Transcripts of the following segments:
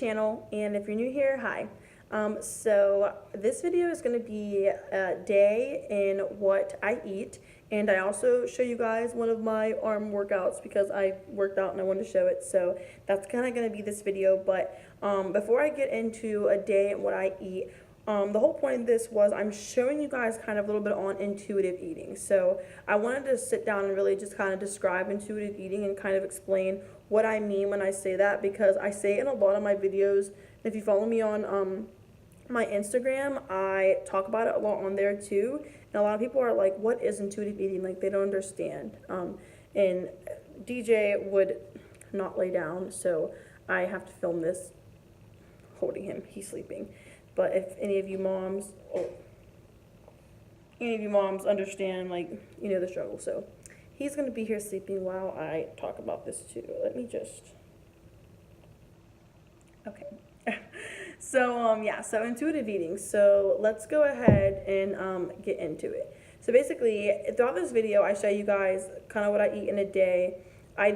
channel, and if you're new here, hi. So this video is going to be a day in what I eat, and I also show you guys one of my arm workouts because I worked out and I wanted to show it. So that's kind of going to be this video. But before I get into a day and what I eat, the whole point of this was I'm showing you guys kind of a little bit on intuitive eating. So I wanted to sit down and really just kind of describe intuitive eating and kind of explain what I mean when I say that, because I say it in a lot of my videos. If you follow me on my Instagram, I talk about it a lot on there too. And a lot of people are like, what is intuitive eating? Like, they don't understand. And DJ would not lay down, so I have to film this holding him. He's sleeping. But if any of you moms, understand, like, you know, the struggle. So he's going to be here sleeping while I talk about this too. Let me just, okay. So, yeah, so intuitive eating. So let's go ahead and get into it. So basically, throughout this video, I show you guys kind of what I eat in a day. I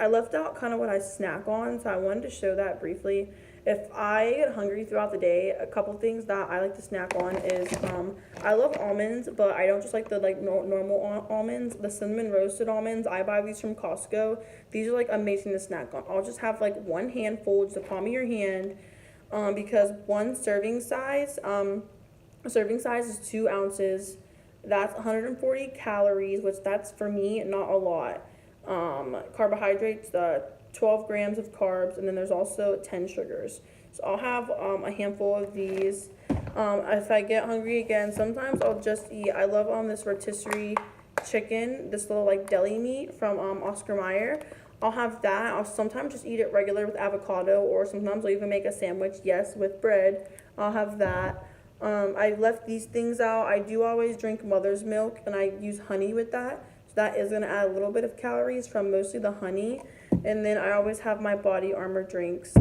left out kind of what I snack on, so I wanted to show that briefly. If I get hungry throughout the day, a couple things that I like to snack on is, I love almonds, but I don't just like the normal almonds. The cinnamon roasted almonds, I buy these from Costco. These are like amazing to snack on. I'll just have like one handful, just the palm of your hand, because one serving size is 2 ounces. That's 140 calories, which that's for me not a lot. Carbohydrates, 12 grams of carbs, and then there's also 10 sugars. So I'll have a handful of these. If I get hungry again, sometimes I'll just eat, I love this rotisserie chicken, this little like deli meat from Oscar Mayer. I'll have that. I'll sometimes just eat it regular with avocado, or sometimes I'll even make a sandwich, yes, with bread. I'll have that. I left these things out. I do always drink mother's milk, and I use honey with that. So that is going to add a little bit of calories from mostly the honey. And then I always have my Body Armor drinks.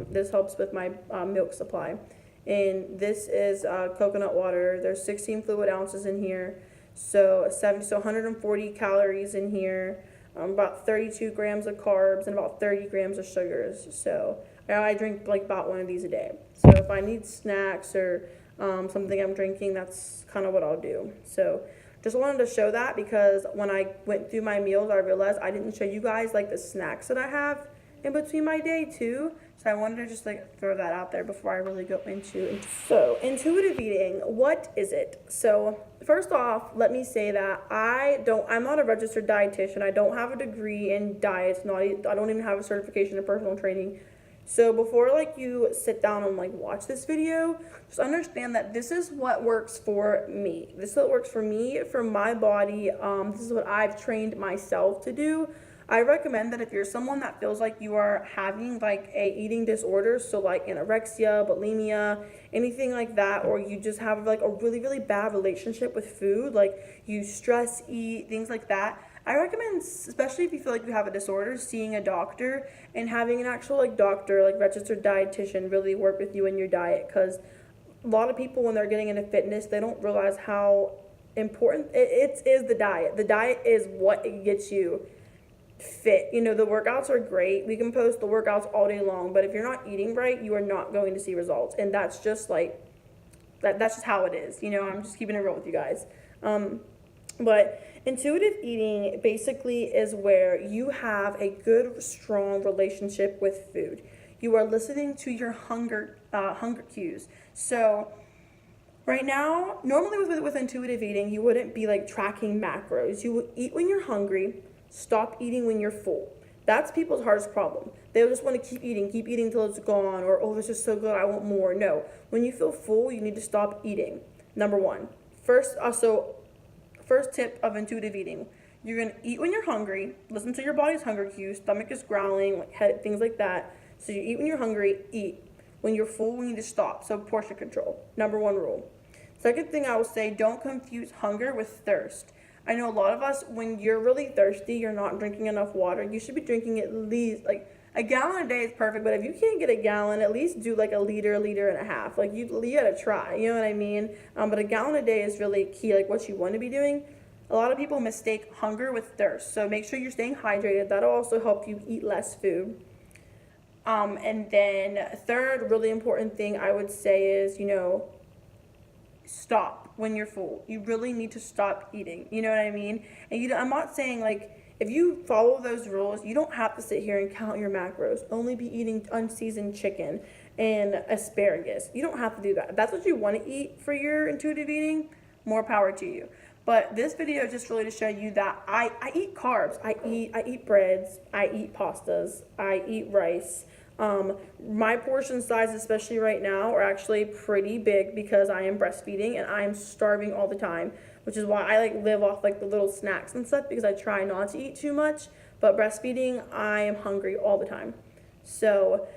This helps with my milk supply. And this is coconut water. There's 16 fluid ounces in here. So 140 calories in here. About 32 grams of carbs and about 30 grams of sugars. So I drink like about one of these a day. So if I need snacks or something I'm drinking, that's kind of what I'll do. So just wanted to show that, because when I went through my meals, I realized I didn't show you guys like the snacks that I have in between my day too. So I wanted to just like throw that out there before I really go into it. So intuitive eating, what is it? So first off, let me say that I'm not a registered dietitian. I don't have a degree in diets. I don't even have a certification in personal training. So before like you sit down and like watch this video, just understand that this is what works for me. This is what works for me, for my body. This is what I've trained myself to do. I recommend that if you're someone that feels like you are having like a eating disorder, so like anorexia, bulimia, anything like that, or you just have like a really, really bad relationship with food, like you stress eat, things like that, I recommend, especially if you feel like you have a disorder, seeing a doctor and having an actual like doctor, like registered dietitian, really work with you in your diet. Because a lot of people, when they're getting into fitness, they don't realize how important it is. The diet. The diet is what gets you fit. You know, the workouts are great. We can post the workouts all day long, but if you're not eating right, you are not going to see results. And that's just like that's just how it is. You know, I'm just keeping it real with you guys. But intuitive eating basically is where you have a good, strong relationship with food. You are listening to your hunger cues. So right now, normally with intuitive eating, you wouldn't be like tracking macros. You would eat when you're hungry, stop eating when you're full. That's people's hardest problem. They'll just want to keep eating until it's gone, or, oh, this is so good, I want more. No, when you feel full, you need to stop eating. Number one. First tip of intuitive eating, you're going to eat when you're hungry, listen to your body's hunger cues, stomach is growling, like head, things like that. So you eat when you're hungry, eat. When you're full, we need to stop. So portion control, number one rule. Second thing I will say, don't confuse hunger with thirst. I know a lot of us, when you're really thirsty, you're not drinking enough water. You should be drinking at least, like, a gallon a day is perfect, but if you can't get a gallon, at least do like a liter and a half. Like, you gotta try, you know what I mean? But a gallon a day is really key, like what you want to be doing. A lot of people mistake hunger with thirst, so make sure you're staying hydrated. That'll also help you eat less food. And then third really important thing I would say is, stop when you're full. You really need to stop eating. You know what I mean? And I'm not saying like if you follow those rules, you don't have to sit here and count your macros. Only be eating unseasoned chicken and asparagus. You don't have to do that. If that's what you want to eat for your intuitive eating, more power to you. But this video is just really to show you that I eat carbs. I eat breads. I eat pastas. I eat rice. My portion size, especially right now, are actually pretty big because I am breastfeeding and I am starving all the time, which is why I like live off like the little snacks and stuff because I try not to eat too much. But breastfeeding, I am hungry all the time. So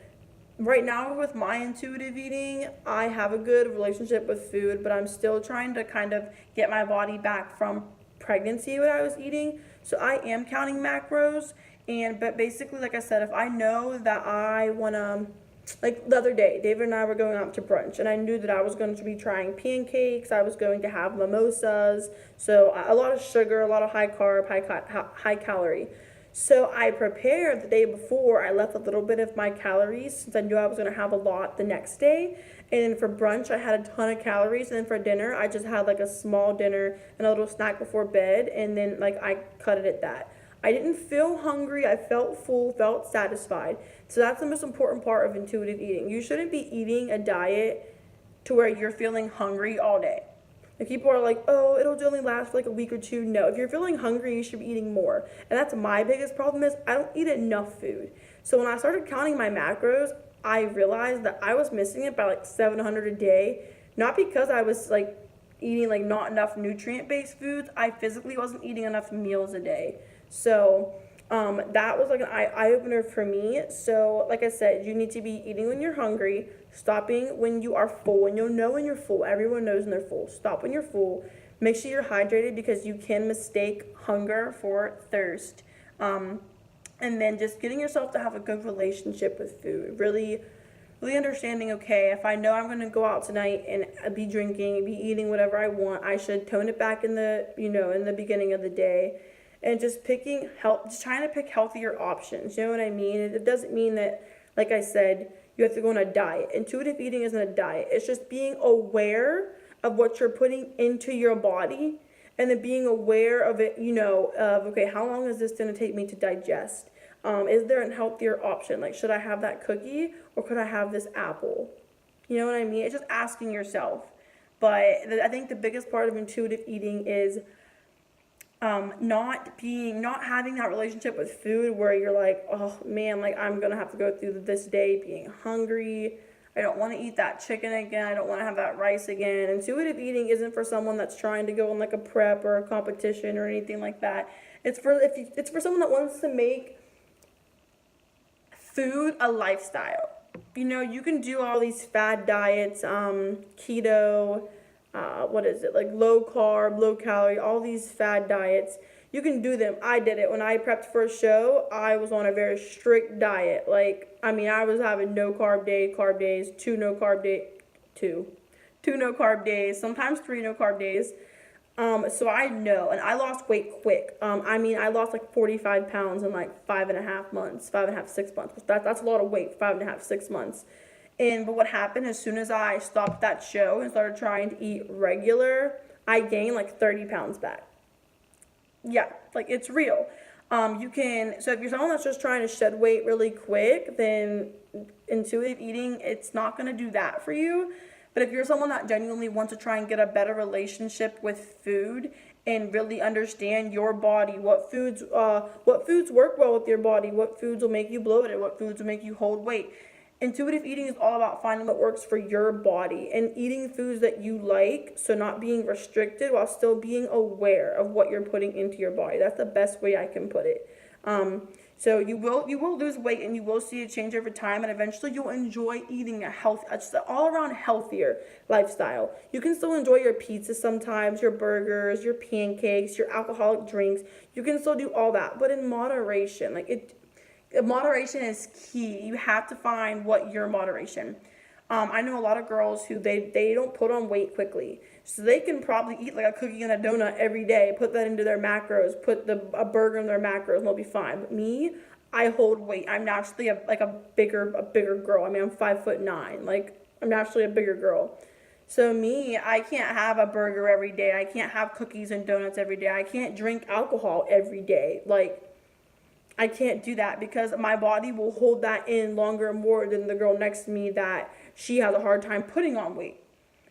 right now with my intuitive eating, I have a good relationship with food, but I'm still trying to kind of get my body back from pregnancy what I was eating. So I am counting macros. But basically, like I said, if I know that I want to, like the other day, David and I were going out to brunch, and I knew that I was going to be trying pancakes, I was going to have mimosas, so a lot of sugar, a lot of high carb, high calorie. So I prepared the day before. I left a little bit of my calories since I knew I was going to have a lot the next day. And then for brunch, I had a ton of calories. And then for dinner, I just had like a small dinner and a little snack before bed. And then like I cut it at that. I didn't feel hungry. I felt full, felt satisfied. So that's the most important part of intuitive eating. You shouldn't be eating a diet to where you're feeling hungry all day. If people are like, oh, it'll only last for like a week or two. No, if you're feeling hungry, you should be eating more. And that's my biggest problem is I don't eat enough food. So when I started counting my macros, I realized that I was missing it by like 700 a day. Not because I was like eating like not enough nutrient-based foods. I physically wasn't eating enough meals a day. So that was like an eye-opener for me. So like I said, you need to be eating when you're hungry, stopping when you are full, and you'll know when you're full. Everyone knows when they're full. Stop when you're full. Make sure you're hydrated because you can mistake hunger for thirst. And then just getting yourself to have a good relationship with food. Really understanding, okay, if I know I'm going to go out tonight and be drinking, be eating whatever I want, I should tone it back in the, in the beginning of the day. And just just trying to pick healthier options. You know what I mean? It doesn't mean that, like I said, you have to go on a diet. Intuitive eating isn't a diet. It's just being aware of what you're putting into your body and then being aware of it, of, okay, how long is this going to take me to digest? Is there a healthier option? Like, should I have that cookie or could I have this apple? You know what I mean? It's just asking yourself. But I think the biggest part of intuitive eating is not having that relationship with food where you're like, oh man, like I'm gonna have to go through this day being hungry. I don't want to eat that chicken again. I don't want to have that rice again. Intuitive eating isn't for someone that's trying to go on like a prep or a competition or anything like that. It's for someone that wants to make food a lifestyle. You can do all these fad diets, keto, like low carb, low calorie, all these fad diets. You can do them. I did it. When I prepped for a show, I was on a very strict diet. I was having no carb days, two no carb days, sometimes 3 no carb days. So I know, and I lost weight quick. I lost like 45 pounds in like 5.5 months, 5.5, 6 months. That's a lot of weight, 5.5, 6 months. But what happened as soon as I stopped that show and started trying to eat regular, I gained like 30 pounds back. Yeah, like it's real. So if you're someone that's just trying to shed weight really quick, then intuitive eating, it's not going to do that for you. But if you're someone that genuinely wants to try and get a better relationship with food and really understand your body, what foods work well with your body, what foods will make you bloated, what foods will make you hold weight. Intuitive eating is all about finding what works for your body and eating foods that you like, so not being restricted while still being aware of what you're putting into your body. That's the best way I can put it. So you will lose weight and you will see a change over time, and eventually you'll enjoy eating just an all-around healthier lifestyle. You can still enjoy your pizza sometimes, your burgers, your pancakes, your alcoholic drinks. You can still do all that, but in moderation. Moderation is key. You have to find what your moderation. I know a lot of girls who they don't put on weight quickly. So they can probably eat like a cookie and a donut every day, put that into their macros, put a burger in their macros, and they'll be fine. But me, I hold weight. I'm naturally a bigger girl. I mean, I'm 5'9". Like, I'm naturally a bigger girl. So me, I can't have a burger every day. I can't have cookies and donuts every day. I can't drink alcohol every day. Like, I can't do that because my body will hold that in longer and more than the girl next to me that she has a hard time putting on weight.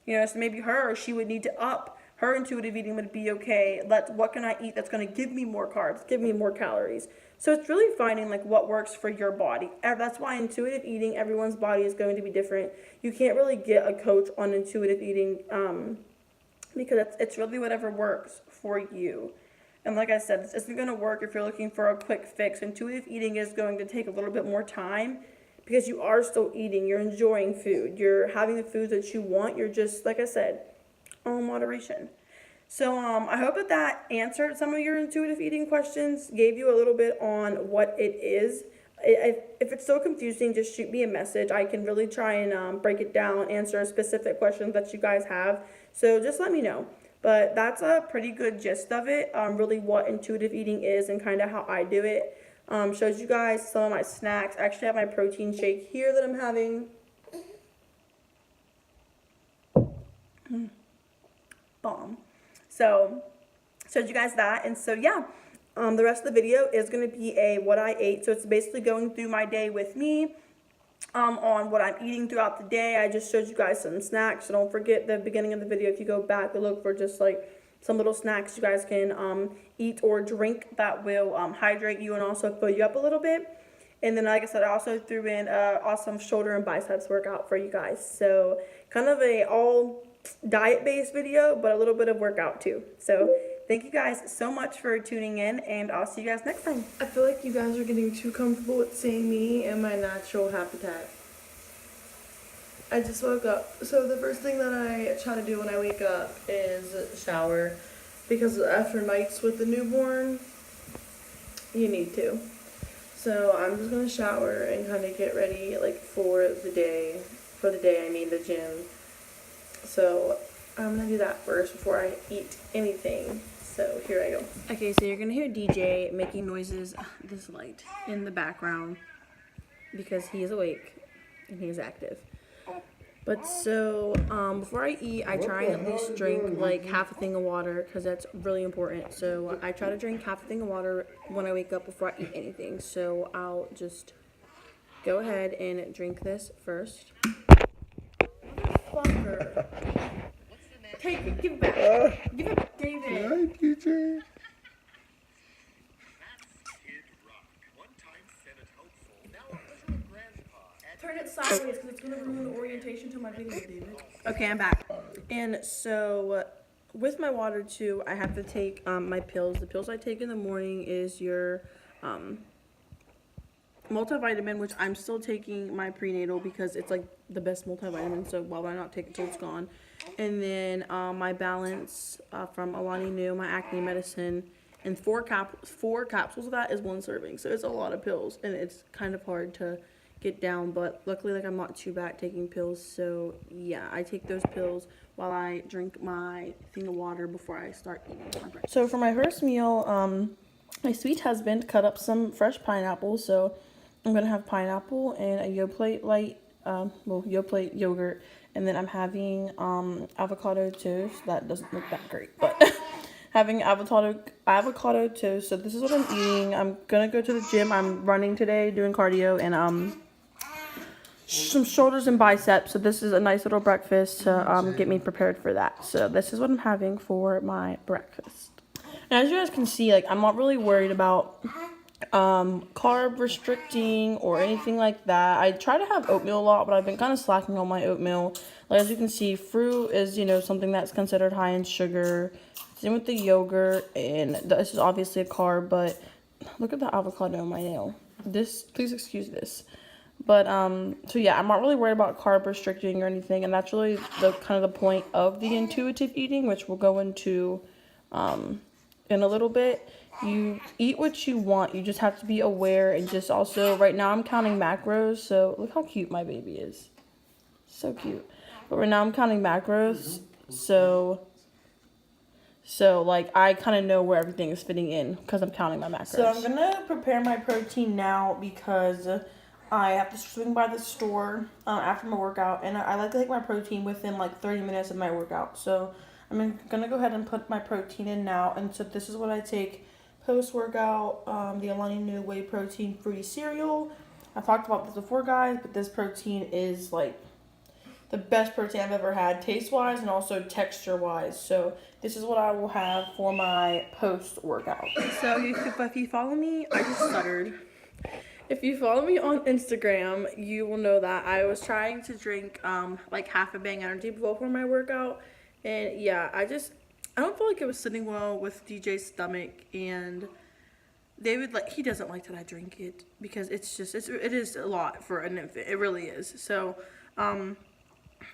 You know, so maybe she would need to up her intuitive eating would be okay. What can I eat that's going to give me more carbs, give me more calories? So it's really finding like what works for your body. And that's why intuitive eating, everyone's body is going to be different. You can't really get a coach on intuitive eating because it's really whatever works for you. And like I said, this isn't going to work if you're looking for a quick fix. Intuitive eating is going to take a little bit more time because you are still eating. You're enjoying food. You're having the foods that you want. You're just, like I said, on moderation. So I hope that answered some of your intuitive eating questions, gave you a little bit on what it is. If it's so confusing, just shoot me a message. I can really try and break it down, answer specific questions that you guys have. So just let me know. But that's a pretty good gist of it, really what intuitive eating is and kind of how I do it. Shows you guys some of my snacks. I actually have my protein shake here that I'm having. Bomb. So, showed you guys that. And so, yeah, the rest of the video is going to be a what I ate. So, it's basically going through my day with me on what I'm eating throughout the day. I just showed you guys some snacks. So, don't forget the beginning of the video. If you go back and look for just like some little snacks you guys can eat or drink that will hydrate you and also fill you up a little bit. And then, like I said, I also threw in an awesome shoulder and biceps workout for you guys. So, kind of a all diet-based video, but a little bit of workout too. So, thank you guys so much for tuning in, and I'll see you guys next time. I feel like you guys are getting too comfortable with seeing me in my natural habitat. I just woke up. So, the first thing that I try to do when I wake up is shower. Because after nights with the newborn, you need to. So I'm just gonna shower and kind of get ready like for the day. For the day, I mean the gym. So I'm gonna do that first before I eat anything. So here I go. Okay, so you're gonna hear DJ making noises, this light, in the background because he is awake and he is active. But so, before I eat, I try and at least drink like half a thing of water because that's really important. So I try to drink half a thing of water when I wake up before I eat anything. So I'll just go ahead and drink this first. Motherfucker. Take it, give it back. Give it, David. Hi, DJ. Turn it sideways because it's going to ruin the orientation to my video, David. Okay, I'm back. And so, with my water too, I have to take my pills. The pills I take in the morning is your multivitamin, which I'm still taking my prenatal because it's like the best multivitamin. So why would I not take it till it's gone? And then my balance from Alani Nu, my acne medicine, and four capsules of that is 1 serving. So it's a lot of pills, and it's kind of hard to get down, but luckily like I'm not too bad taking pills. So yeah, I take those pills while I drink my thing of water before I start eating my breakfast. So for my first meal, my sweet husband cut up some fresh pineapples. So I'm gonna have pineapple and a Yoplait light, Yoplait yogurt, and then I'm having avocado toast. That doesn't look that great, but having avocado toast. So this is what I'm eating. I'm gonna go to the gym. I'm running today, doing cardio, and some shoulders and biceps. So this is a nice little breakfast to get me prepared for that. So this is what I'm having for my breakfast. And as you guys can see, like I'm not really worried about carb restricting or anything like that. I try to have oatmeal a lot, but I've been kind of slacking on my oatmeal. Like as you can see, fruit is, you know, something that's considered high in sugar. Same with the yogurt, and this is obviously a carb, but look at the avocado on my nail. Please excuse this. But so yeah, I'm not really worried about carb restricting or anything, and that's really the kind of the point of the intuitive eating, which we'll go into in a little bit. You eat what you want. You just have to be aware, and just also right now I'm counting macros. So look how cute my baby is. So cute. But right now I'm counting macros. So So, like, I kind of know where everything is fitting in because I'm counting my macros. So, I'm going to prepare my protein now because I have to swing by the store after my workout. And I like to take my protein within, like, 30 minutes of my workout. So, I'm going to go ahead and put my protein in now. And so, this is what I take post-workout. The Alani Nu Whey Protein Fruity Cereal. I've talked about this before, guys, but this protein is, like, the best protein I've ever had, taste-wise and also texture-wise. So this is what I will have for my post-workout. So if you follow me, I just stuttered. If you follow me on Instagram, you will know that I was trying to drink like half a Bang Energy before my workout. And yeah, I don't feel like it was sitting well with DJ's stomach, and David, like, he doesn't like that I drink it because it is a lot for an infant. It really is. So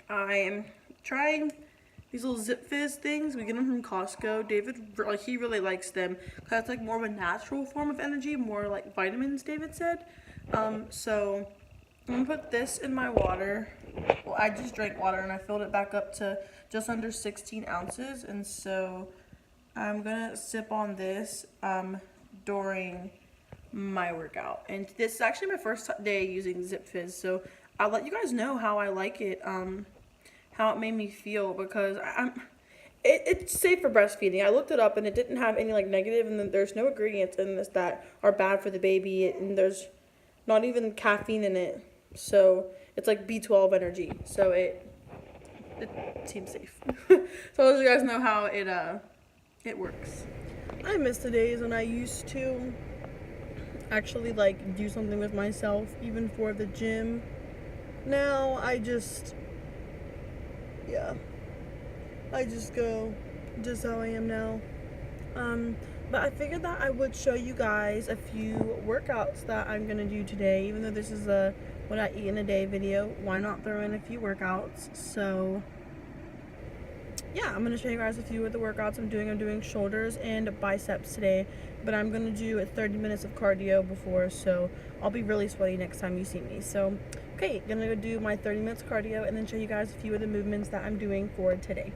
I am trying these little Zip Fizz things. We get them from Costco. David, like, he really likes them because it's like more of a natural form of energy, more like vitamins, David said. So I'm gonna put this in my water. Well, I just drank water and I filled it back up to just under 16 ounces. And so I'm gonna sip on this during my workout. And this is actually my first day using Zip Fizz. So I'll let you guys know how I like it, how it made me feel, because it's safe for breastfeeding. I looked it up and it didn't have any like negative, and then there's no ingredients in this that are bad for the baby, and there's not even caffeine in it. So it's like B12 energy. So it seems safe. So I'll let you guys know how it works. I miss the days when I used to actually like do something with myself, even for the gym. Now I just go just how I am now. But I figured that I would show you guys a few workouts that I'm gonna do today. Even though this is a what I eat in a day video, why not throw in a few workouts? So yeah, I'm gonna show you guys a few of the workouts I'm doing. I'm doing shoulders and biceps today, but I'm gonna do 30 minutes of cardio before, so I'll be really sweaty next time you see me. So okay, gonna go do my 30 minutes cardio and then show you guys a few of the movements that I'm doing for today.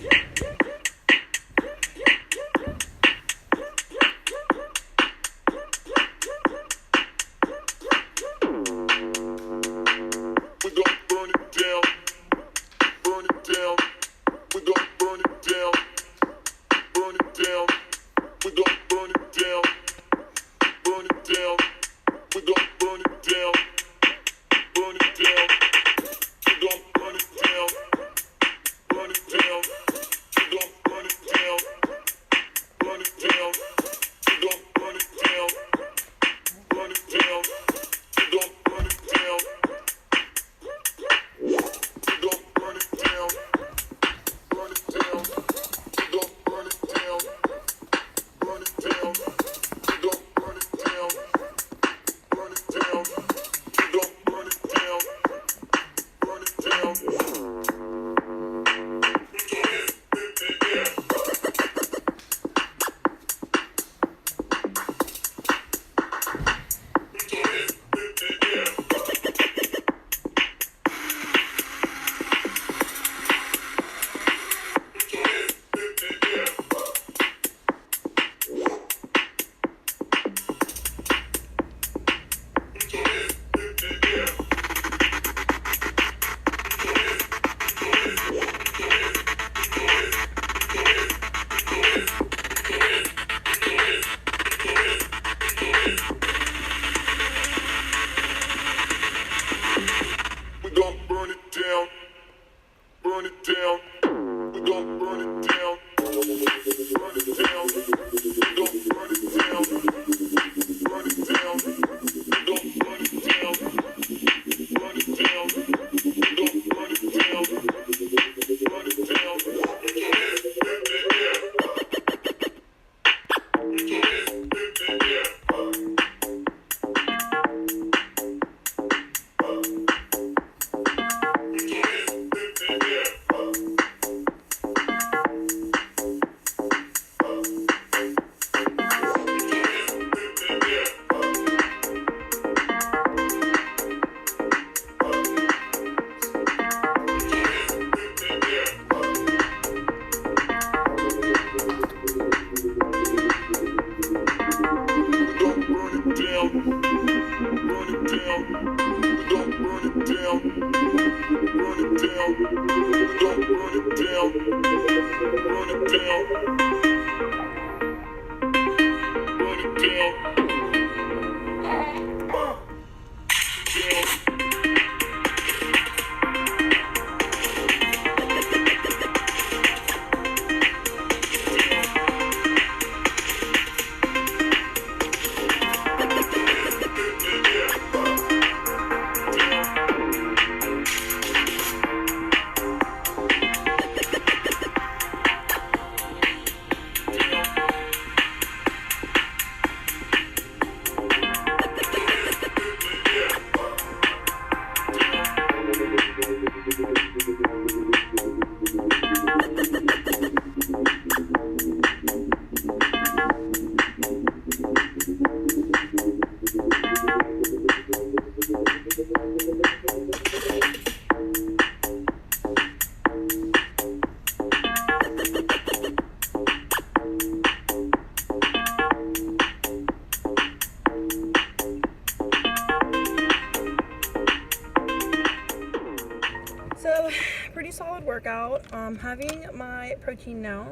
So, pretty solid workout. Having my protein now.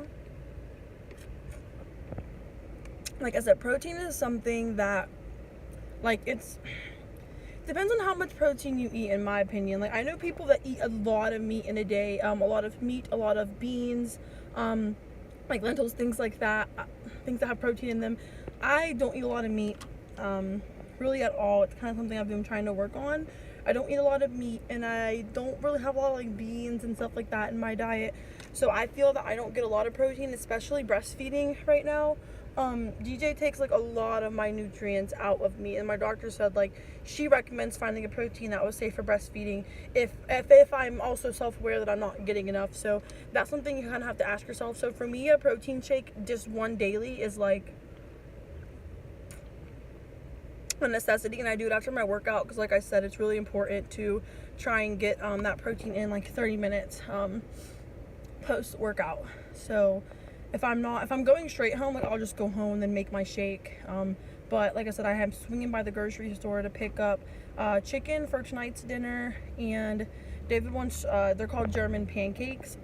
Like I said, protein is something that, like, depends on how much protein you eat, in my opinion. Like, I know people that eat a lot of meat in a day, a lot of meat, a lot of beans, like lentils, things like that, things that have protein in them. I don't eat a lot of meat, really at all. It's kind of something I've been trying to work on. I don't eat a lot of meat, and I don't really have a lot of like beans and stuff like that in my diet. So I feel that I don't get a lot of protein, especially breastfeeding right now. DJ takes like a lot of my nutrients out of me, and my doctor said like she recommends finding a protein that was safe for breastfeeding if I'm also self-aware that I'm not getting enough. So that's something you kind of have to ask yourself. So for me, a protein shake, just one daily, is like a necessity, and I do it after my workout because, like I said, it's really important to try and get that protein in like 30 minutes post workout. So if I'm going straight home, like I'll just go home and then make my shake. But like I said, I am swinging by the grocery store to pick up chicken for tonight's dinner, and David wants they're called German pancakes.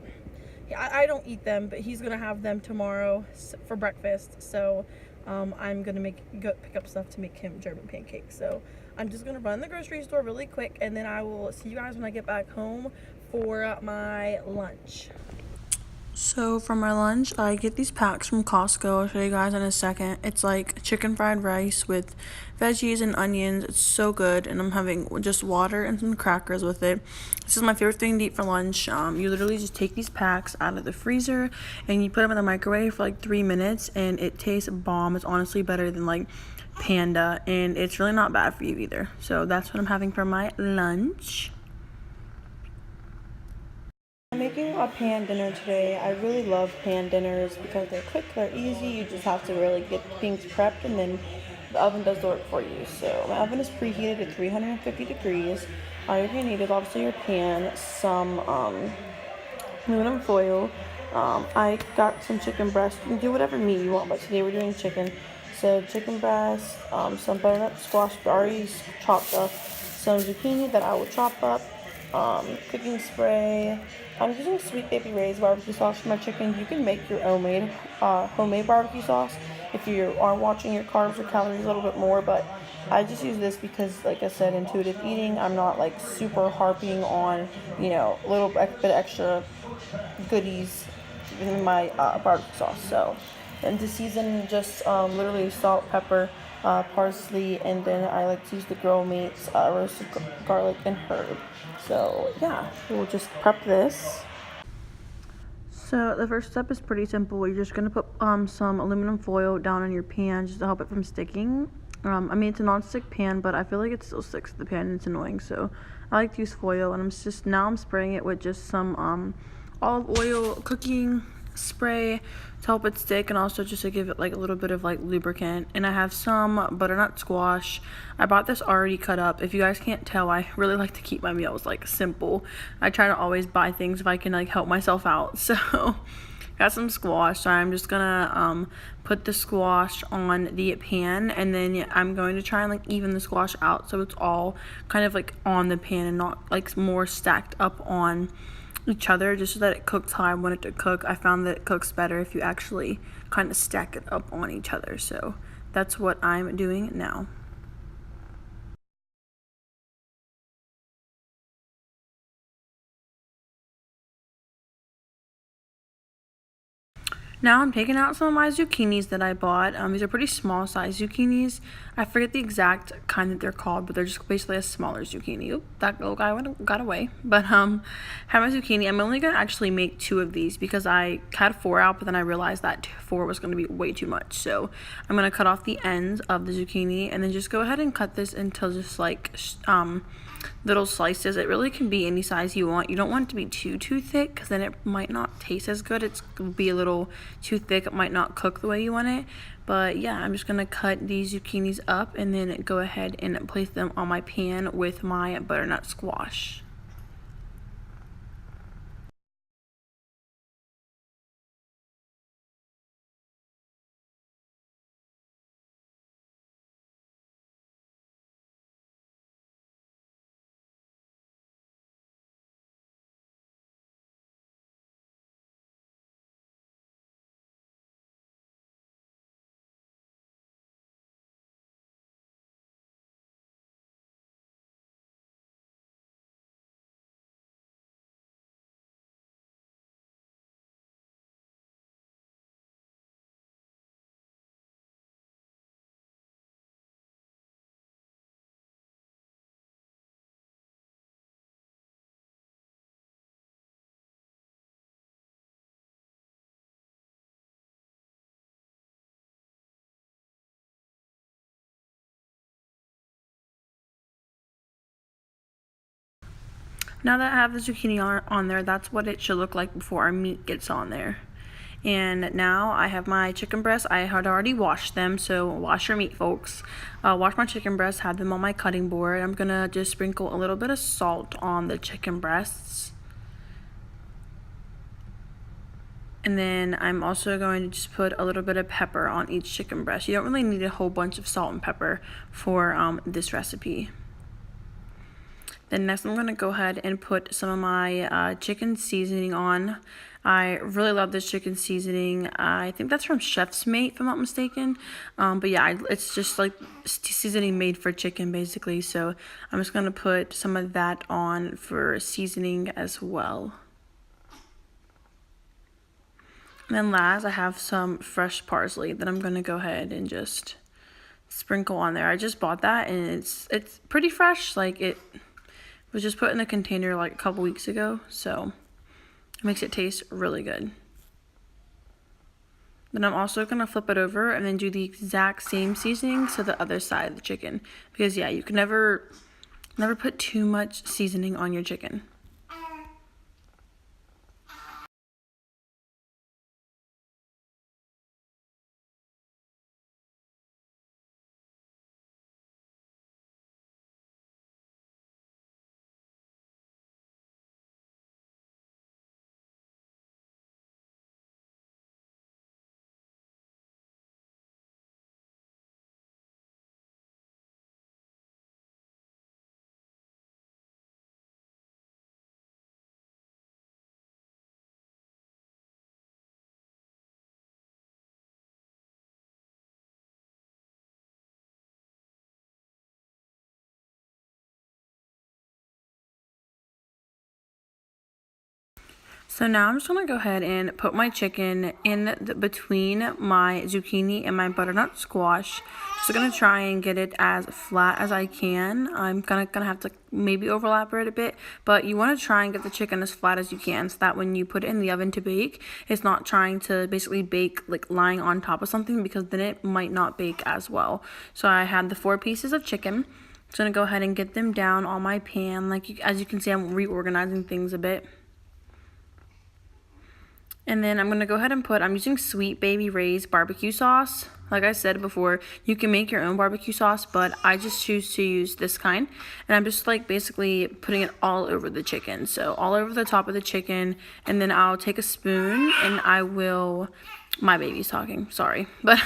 I don't eat them, but he's gonna have them tomorrow for breakfast. So I'm gonna go pick up stuff to make him German pancakes. So I'm just gonna run the grocery store really quick, and then I will see you guys when I get back home for my lunch. So for my lunch, I get these packs from Costco. I'll show you guys in a second. It's like chicken fried rice with veggies and onions. It's so good, and I'm having just water and some crackers with it. This is my favorite thing to eat for lunch. You literally just take these packs out of the freezer and you put them in the microwave for like 3 minutes, and it tastes bomb. It's honestly better than like Panda, and it's really not bad for you either. So that's what I'm having for my lunch. I'm making a pan dinner today. I really love pan dinners because they're quick, they're easy. You just have to really get things prepped, and then the oven does the work for you. So my oven is preheated at 350 degrees. All you're gonna need is obviously your pan, some aluminum foil. I got some chicken breast. You can do whatever meat you want, but today we're doing chicken. So chicken breast, some butternut squash already chopped up, some zucchini that I will chop up, cooking spray. I'm using Sweet Baby Ray's barbecue sauce for my chicken. You can make your own homemade barbecue sauce if you are watching your carbs or calories a little bit more, but I just use this because, like I said, intuitive eating. I'm not like super harping on, a little bit extra goodies in my barbecue sauce. So, and to season, just literally salt, pepper, parsley, and then I like to use the grill meats, roasted garlic, and herb. So yeah, we'll just prep this. So the first step is pretty simple. You're just gonna put some aluminum foil down in your pan just to help it from sticking. I mean, it's a non-stick pan, but I feel like it still sticks to the pan and it's annoying. So I like to use foil, and I'm spraying it with just some olive oil cooking spray to help it stick, and also just to give it like a little bit of like lubricant. And I have some butternut squash. I bought this already cut up. If you guys can't tell, I really like to keep my meals like simple. I try to always buy things if I can like help myself out. So got some squash, so I'm just gonna put the squash on the pan, and then I'm going to try and like even the squash out so it's all kind of like on the pan and not like more stacked up on each other, just so that it cooks how I want it to cook. I found that it cooks better if you actually kind of stack it up on each other, so that's what I'm doing now. Now I'm taking out some of my zucchinis that I bought. These are pretty small size zucchinis. I forget the exact kind that they're called, but they're just basically a smaller zucchini. Oop, that little guy got away. But have my zucchini. I'm only gonna actually make 2 of these because I had 4 out, but then I realized that 4 was gonna be way too much. So I'm gonna cut off the ends of the zucchini and then just go ahead and cut this until just like little slices. It really can be any size you want. You don't want it to be too thick because then it might not taste as good. It's gonna be a little too thick. It might not cook the way you want it. But yeah, I'm just gonna cut these zucchinis up and then go ahead and place them on my pan with my butternut squash. Now that I have the zucchini on there, that's what it should look like before our meat gets on there. And now I have my chicken breasts. I had already washed them, so wash your meat, folks. Wash my chicken breasts, have them on my cutting board. I'm gonna just sprinkle a little bit of salt on the chicken breasts. And then I'm also going to just put a little bit of pepper on each chicken breast. You don't really need a whole bunch of salt and pepper for this recipe. Then next I'm going to go ahead and put some of my chicken seasoning on. I really love this chicken seasoning. I think that's from Chef's Mate, if I'm not mistaken. But yeah, it's just like seasoning made for chicken, basically. So I'm just going to put some of that on for seasoning as well. And then last, I have some fresh parsley that I'm going to go ahead and just sprinkle on there. I just bought that, and it's pretty fresh. Like, it was just put in a container like a couple weeks ago, so it makes it taste really good. Then I'm also going to flip it over and then do the exact same seasoning to the other side of the chicken, because yeah, you can never put too much seasoning on your chicken. So now I'm just going to go ahead and put my chicken in between my zucchini and my butternut squash. Just going to try and get it as flat as I can. I'm gonna have to maybe overlap it a bit, but you want to try and get the chicken as flat as you can so that when you put it in the oven to bake, it's not trying to basically bake like lying on top of something, because then it might not bake as well. So I had the 4 pieces of chicken. I'm just going to go ahead and get them down on my pan. As you can see, I'm reorganizing things a bit. And then I'm going to go ahead and I'm using Sweet Baby Ray's barbecue sauce. Like I said before, you can make your own barbecue sauce, but I just choose to use this kind. And I'm just like basically putting it all over the chicken. So all over the top of the chicken, and then I'll take a spoon and I will, my baby's talking, sorry. But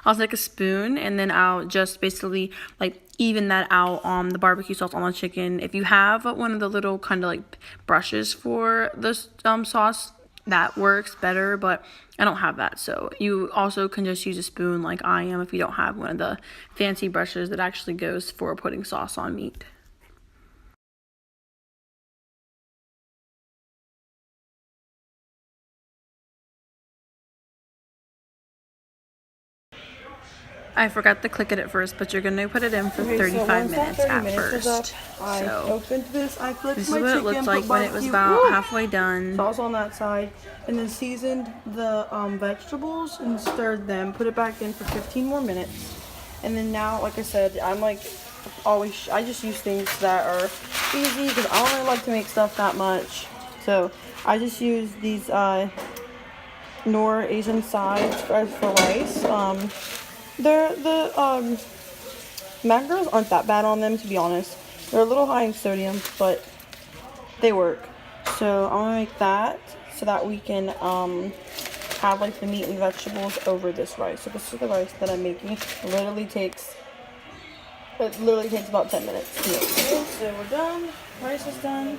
I'll take a spoon and then I'll just basically like even that out on the barbecue sauce on the chicken. If you have one of the little kind of like brushes for the sauce, that works better, but I don't have that. So you also can just use a spoon like I am if you don't have one of the fancy brushes that actually goes for putting sauce on meat. I forgot to click it at first, but you're going to put it in for 35 minutes at first. I opened this, I flipped This my is what chicken, it looks like put when it was barbecue- about halfway done. sauce on that side, and then seasoned the vegetables and stirred them, put it back in for 15 more minutes. And then now, like I said, I'm like always, I just use things that are easy because I don't really like to make stuff that much. So I just use these Knorr Asian sides for rice. The macros aren't that bad on them, to be honest. They're a little high in sodium, but they work. So I'm gonna make that so that we can have like the meat and vegetables over this rice. So this is the rice that I'm making. It literally takes about 10 minutes to make. Okay, so we're done. Rice is done.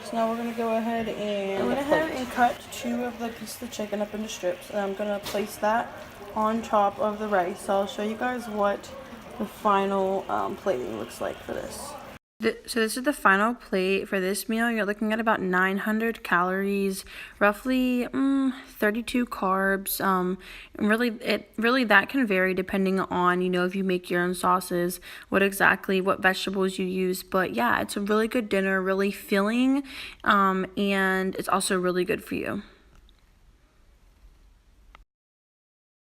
So now we're gonna go ahead and cut 2 of the pieces of chicken up into strips, and I'm gonna place that on top of the rice. So I'll show you guys what the final plating looks like for this. So this is the final plate for this meal. You're looking at about 900 calories, roughly 32 carbs. Really that can vary depending on, if you make your own sauces, what vegetables you use. But yeah, it's a really good dinner, really filling, and it's also really good for you.